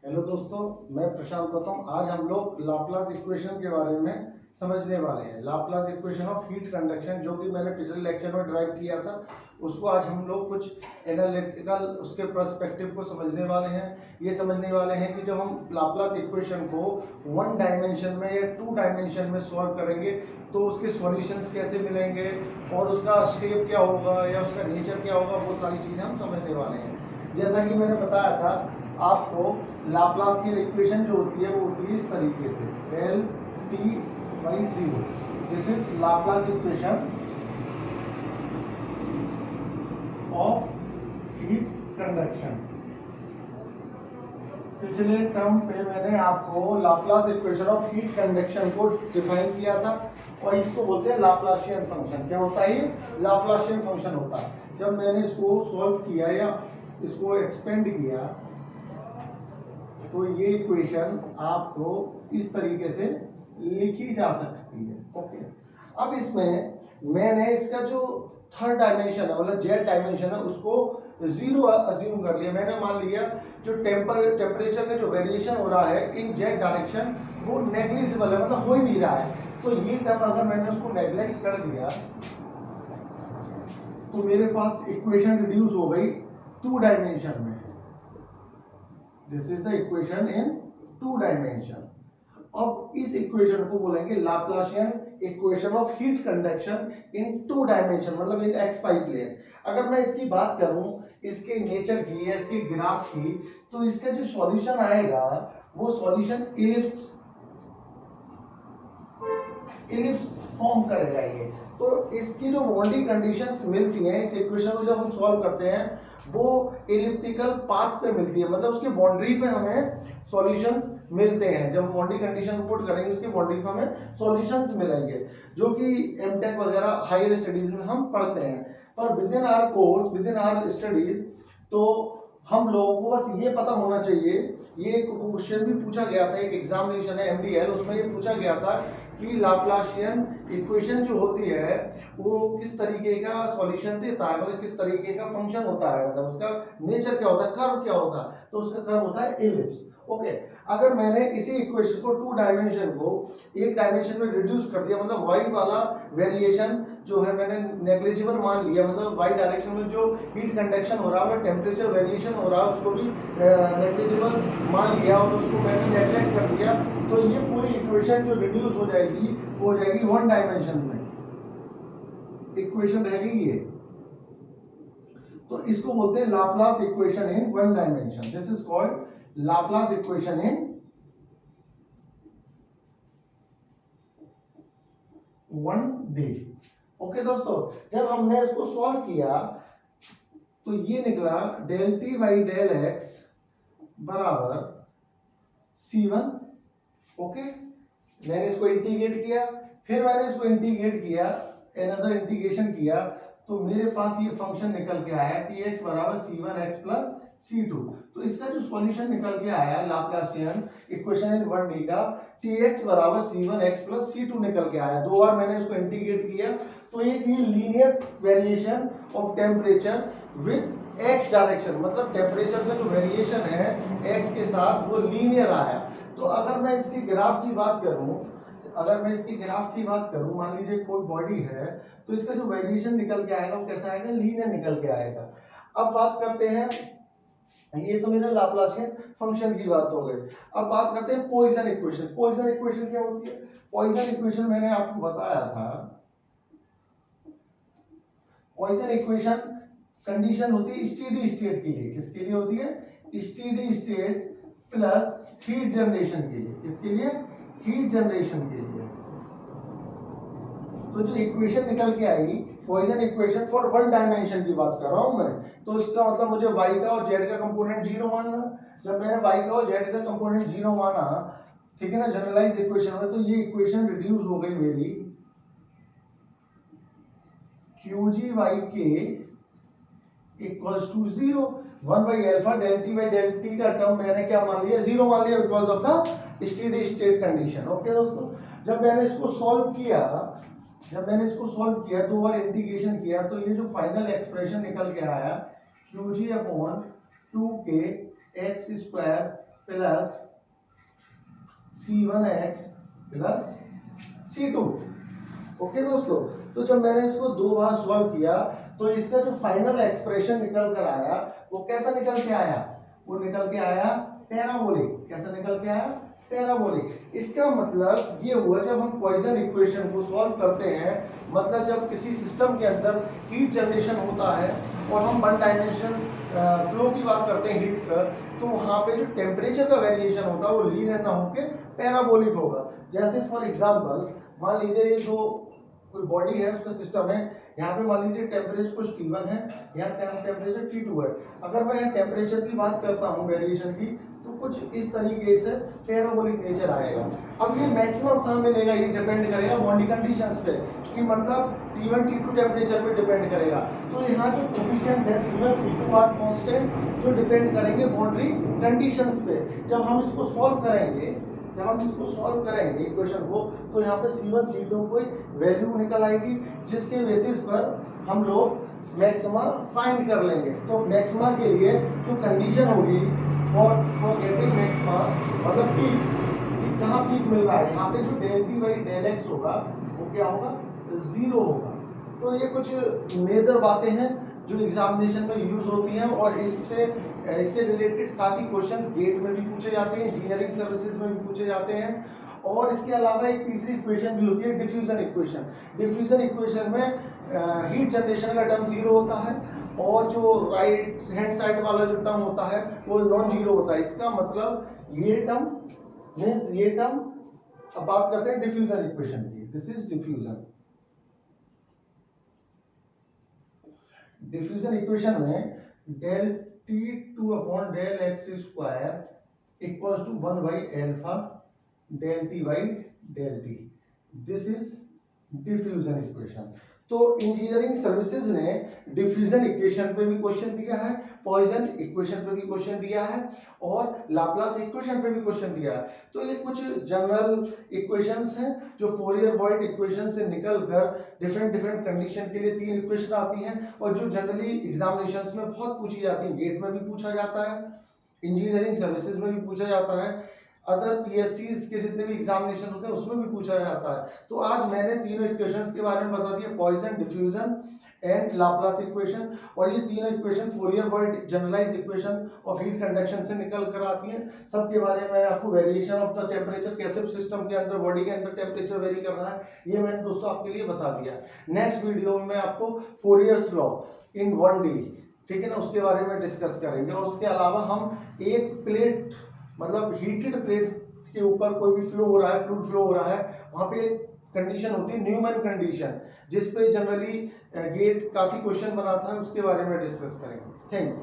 Hello दोस्तों, मैं प्रशांत गौतम। आज हम लोग लाप्लास इक्वेशन के बारे में समझने वाले हैं। Laplace equation of heat conduction, जो कि मैंने पिछले लेक्चर में ड्राइव किया था, उसको आज हम लोग कुछ एनालिटिकल उसके पर्सपेक्टिव को समझने वाले हैं। ये समझने वाले हैं कि जब हम लाप्लास इक्वेशन को वन डायमेंशन में या टू डायमेंशन में सॉल्व करेंगे तो उसके सॉल्यूशंस कैसे मिलेंगे और उसका शेप क्या होगा या उसका नेचर क्या होगा, वो सारी चीज़ें हम समझने वाले हैं। जैसा कि मैंने बताया था आपको, लाप्लासियन इक्वेशन जो होती है वो होती है इस तरीके से, del T by zero. This is Laplace equation of heat conduction. पिछले टर्म पे मैंने आपको Laplace equation of heat conduction को डिफाइन किया था और इसको बोलते हैं लाप्लासियन फंक्शन। क्या होता है ये? लाप्लासियन फंक्शन होता है। जब मैंने इसको सॉल्व किया या इसको एक्सपेंड किया तो ये इक्वेशन आपको इस तरीके से लिखी जा सकती है। ओके, अब इसमें मैंने इसका जो थर्ड डायमेंशन है, मतलब जेड डायमेंशन है, उसको जीरो अज्यूम कर लिया। मैंने मान लिया जो टेम्परेचर का जो वेरिएशन हो रहा है इन जेड डायरेक्शन वो नेग्लिजिबल है, मतलब हो ही नहीं रहा है। तो ये टर्म अगर मैंने उसको नेग्लेक्ट कर दिया तो मेरे पास इक्वेशन रिड्यूस हो गई टू डायमेंशन में। This is the equation in two dimension. अब इस इक्वेशन को बोलेंगे Laplacian equation of heat conduction in two dimension, मतलब इन एक्स वाई प्लेन। अगर मैं इसकी बात करूं, इसके नेचर की या इसके ग्राफ की, तो इसका जो सॉल्यूशन आएगा वो सॉल्यूशन इलिप्स फॉर्म करेगा ये। तो इसकी जो बाउंड्री कंडीशंस मिलती हैं इस इक्वेशन को जब हम सॉल्व करते हैं वो एलिप्टिकल पाथ पे मिलती है, मतलब उसकी बाउंड्री पे हमें सॉल्यूशंस मिलते हैं। जब बाउंड्री कंडीशन पुट करेंगे उसकी बाउंड्री पे हमें सॉल्यूशंस मिलेंगे, जो कि एमटेक वगैरह हायर स्टडीज में हम पढ़ते हैं। पर within our course, within our studies, तो हम लोगों को बस ये पता होना चाहिए। ये क्वेश्चन भी पूछा गया था, एक एग्जामिनेशन है MDL, उसमें ये पूछा गया था कि लाप्लासियन इक्वेशन जो होती है वो किस तरीके का सॉल्यूशन देता है, मतलब किस तरीके का फंक्शन होता है, मतलब उसका नेचर क्या होता है, कर्व क्या होता है। तो उसका कर्व होता है इलिप्स। ओके, अगर मैंने इसी इक्वेशन को टू डायमेंशन को एक डायमेंशन में रिड्यूस कर दिया, मतलब वाई वाला वेरिएशन जो है मैंने नेग्लिजिबल मान लिया, मतलब वाई डायरेक्शन में जो हीट कंडक्शन हो रहा है, टेम्परेचर वेरिएशन हो रहा है, उसको भी नेग्लिजिबल मान लिया और उसको मैंने नेग्लेक्ट कर दिया, तो ये पूरी इक्वेशन जो रिड्यूस हो जाएगी वो हो जाएगी वन डायमेंशन में। इक्वेशन रहेगी ये, तो इसको बोलते हैं Laplace equation in one dimension. This is called Laplace equation in 1D। Okay दोस्तों, जब हमने इसको सॉल्व किया तो ये निकला del T by del x बराबर C1। ओके, मैंने इसको इंटीग्रेट किया, फिर मैंने इसको इंटीग्रेट किया, अनदर इंटीग्रेशन किया, तो मेरे पास ये फंक्शन निकल के आया Tx बराबर C1x प्लस C2। तो इसका जो सॉल्यूशन निकल के आया लाप्लासियन इक्वेशन इन 1D का, Tx बराबर C1x प्लस C2 निकल के आया। दो बार मैंने इसको इंटीग्रेट किया तो एक ये linear variation of temperature with x direction, मतलब टेम्परेचर का जो वेरिएशन है एक्स के साथ वो लीनियर आया। तो अगर मैं इसकी ग्राफ की बात करूं, मान लीजिए कोई बॉडी है, तो इसका जो वेरिएशन निकल के आएगा वो कैसा आएगा? लीनियर निकल के आएगा। अब बात करते हैं, ये तो मेरा लाप्लासियन फंक्शन की बात हो गई। अब बात करते हैं पॉइसन इक्वेशन। पॉइसन इक्वेशन क्या होती है? पॉइसन इक्वेशन मैंने आपको बताया था, पॉइसन इक्वेशन कंडीशन होती है स्टेडी स्टेट के लिए। किसके लिए होती है? Steady state plus heat generation के लिए। किसके लिए? हीट जनरेशन के लिए। तो जो इक्वेशन निकल के आएगी Poisson equation for one dimension की बात कर रहा हूं मैं, तो इसका मतलब मुझे y का और z का कंपोनेंट जीरो मानना। जब मैंने y का और z का कंपोनेंट जीरो माना, ठीक है ना, जनरलाइज इक्वेशन में, तो ये इक्वेशन रिड्यूस हो गई मेरी QG(y)k equals to zero. 1 by alpha del T का टर्म मैंने क्या मान लिया? जीरो मान लिया, because of the steady state condition. Okay दोस्तों, जब मैंने इसको सॉल्व किया, दो बार इंटीग्रेशन किया, तो ये जो फाइनल एक्सप्रेशन निकल के आया QG upon 2k x square plus C1x plus C2। Okay दोस्तों, तो जब मैंने इसको 2 बार सॉल्व किया तो इसका जो फाइनल एक्सप्रेशन निकल कर आया वो कैसा निकल के आया, वो निकल के आया पैराबोलिक। कैसा निकल के आया, पैराबोलिक। इसका मतलब ये हुआ जब हम पॉइसन इक्वेशन को सॉल्व करते हैं, मतलब जब किसी सिस्टम के अंदर हीट जनरेशन होता है और हम वन डायमेंशन फ्लो की बात करते हैं हीट का, तो वहां पे जो टेम्परेचर का वेरिएशन होता है वो लीनियर ना होके पैराबोलिक होगा। जैसे फॉर एग्जांपल मान लीजिए ये जो कोई बॉडी है उसका सिस्टम है, यहाँ पे मान लीजिए टेम्परेचर कुछ T1 है, यहाँ टेम्परेचर T2 है। अगर मैं टेम्परेचर की बात करता हूँ वेरिएशन की, तो कुछ इस तरीके से पैराबोलिक नेचर आएगा। अब ये मैक्सिमम कहाँ मिलेगा, ये डिपेंड करेगा बाउंड्री कंडीशंस पे, कि मतलब T1 T2 टेम्परेचर पे डिपेंड करेगा। तो यहाँ जो कोफिशिएंट है C1 C2 आर कांस्टेंट, जो डिपेंड करेंगे बाउंड्री कंडीशंस पे। जब हम इसको सॉल्व करेंगे इक्वेशन को, तो यहाँ पे C1 C2 कोई वैल्यू निकल आएगी जिसके बेसिस पर हम लोग मैक्सिमा फाइंड कर लेंगे। तो मैक्सिमा के लिए जो कंडीशन होगी फॉर गेटिंग मैक्सिमा, मतलब पीक कहाँ पीक मिल रहा है, यहाँ पे जो del T by del x होगा वो क्या होगा, 0 होगा। तो ये कुछ मेजर बातें हैं जो एग्जामिनेशन में यूज होती हैं और इससे रिलेटेड काफी क्वेश्चंस गेट में भी पूछे जाते हैं, इंजीनियरिंग सर्विसेज में भी पूछे जाते हैं। और इसके अलावा एक तीसरी इक्वेशन भी होती है डिफ्यूजन इक्वेशन। डिफ्यूजन इक्वेशन में हीट जनरेशन का टर्म 0 होता है और जो राइट हैंड साइड वाला जो टर्म होता है वो नॉन जीरो होता है। इसका मतलब ये टर्म अब बात करते हैं डिफ्यूजन इक्वेशन की। दिस इज डिफ्यूजन इक्वेशन में del T2 upon del x square equals to 1 by alpha del T by del T. This is diffusion equation. तो इंजीनियरिंग सर्विसेज ने डिफ्यूजन इक्वेशन पे भी क्वेश्चन दिया है, पॉइसन इक्वेशन पे भी क्वेश्चन दिया है और लाप्लास इक्वेशन पे भी क्वेश्चन दिया है। तो ये कुछ जनरल इक्वेशंस हैं जो फोरियर-वॉइड इक्वेशन से निकलकर डिफरेंट कंडीशन के लिए 3 इक्वेशन आती हैं और जो जनरली एग्जामिनेशंस में बहुत पूछी जाती हैं। गेट में भी पूछा जाता है, इंजीनियरिंग सर्विसेज में भी पूछा जाता है, अदर पीएससीज के जितने भी एग्जामिनेशन होते हैं उसमें भी पूछा जाता है। तो आज मैंने तीनों इक्वेशंस के बारे में बता दिया, Poisson, diffusion and Laplace equation. और ये तीनों equation Fourier Biot generalized equation of heat conduction से निकल कर आती हैं। सबके बारे में मैंने आपको वेरिएशन ऑफ द टेम्परेचर, कैसे सिस्टम के अंदर बॉडी के अंदर टेम्परेचर वेरी कर रहा है, ये मैंने दोस्तों आपके लिए बता दिया। नेक्स्ट वीडियो में मैं आपको फोरियर्स लॉ इन 1D, ठीक है ना, उसके बारे में डिस्कस करेंगे। और उसके अलावा हम एक प्लेट, मतलब हीटेड प्लेट के ऊपर कोई भी फ्लो हो रहा है, फ्लूइड फ्लो हो रहा है, वहां पे एक कंडीशन होती है न्यूमैन कंडीशन, जिस पे जनरली गेट काफी क्वेश्चन बनाता है, उसके बारे में डिस्कस करेंगे। Thank you.